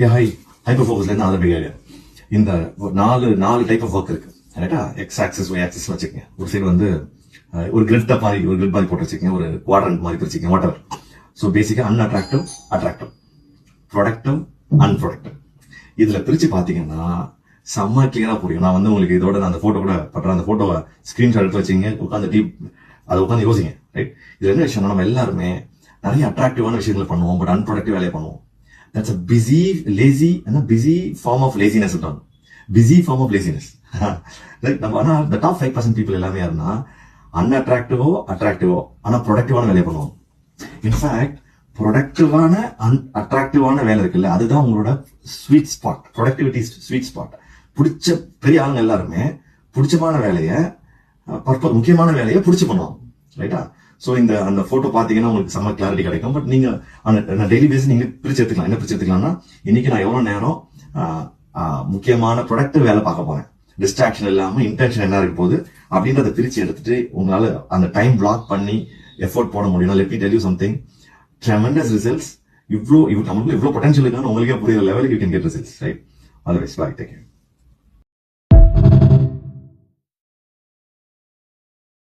High hyper ஃபோக்கஸ்லேருந்து other behaviour. இந்த நாலு டைப் ஆஃப் ஒர்க் இருக்கு ரைட்டா. எக்ஸ் ஆக்சிஸ் ஒய் ஆக்சிஸ் வச்சுக்கோங்க. ஒரு சைடு வந்து ஒரு கிரிட் மாதிரி போட்டு வச்சுக்கோங்க, ஒரு குவாட்ரண்ட் மாதிரி பிரிச்சுக்கோங்க, வாட் எவர். ஸோ பேசிக்கா அன்அட்ராக்டிவ், அட்ராக்டிவ், ப்ரொடக்டிவ், அன்ப்ரொடக்டிவ். இதுல பிரிச்சு பாத்தீங்கன்னா செம்ம கிளியரா புரியும். நான் வந்து உங்களுக்கு இதோட அந்த போட்டோ கூட பண்றேன். அந்த போட்டோவை ஸ்கிரீன்ஷாட் எடுத்து வச்சுங்க, உட்காந்து அதை உட்காந்து யோசிங்க. ரைட், இது என்ன விஷயம், நம்ம எல்லாருமே நிறைய அட்ராக்டிவான விஷயங்களை பண்ணுவோம், பட் அன்ப்ரொடக்டிவ் வேலையை பண்ணுவோம். That's a busy lazy busy form of laziness. Busy form of laziness. நம்ம ஆனா இந்த டாப் 5% பீப்புள் எல்லாமே யாருன்னா அன்அட்ராக்டிவோ அட்ராக்டிவோ ஆனா ப்ரொடக்டிவான வேலையை பண்ணுவோம். இன்ஃபேக்ட் ப்ரொடக்டிவான அட்ராக்டிவான வேலை இருக்குல்ல, அதுதான் உங்களோட sweet spot. Productivity sweet spot. பிடிச்ச பெரிய ஆளுங்க எல்லாருமே பிடிச்சமான வேலையை, முக்கியமான வேலையை பிடிச்சி பண்ணுவாங்க ரைட்டா. ஸோ அந்த போட்டோ பார்த்தீங்கன்னா உங்களுக்கு செம்ம கிளாரிட்டி கிடைக்கும். பட் நீங்க டெய்லி பேஸ் நீங்க பிரிச்சு எடுத்துக்கலாம். என்ன பிரிச்சு எடுத்துக்கலாம்னா, இன்னைக்கு நான் எவ்வளவு நேரம் முக்கியமான ப்ரொடக்டிவ் வேலை பார்க்க போறேன், டிஸ்ட்ராக்ஷன் இல்லாம இன்டென்ஷன் என்ன இருக்கு போகுது அப்படின்றத பிரிச்சு எடுத்துட்டு உங்களால அந்த டைம் பிளாக் பண்ணி எஃபோர்ட் போட முடியும். Let me tell you something, tremendous results. நமக்கு இவ்வளவு பொட்டன்ஷியல் இருக்கான்னு உங்களுக்கே புரியுற லெவலுக்கு you can get results right. Always bye, take care.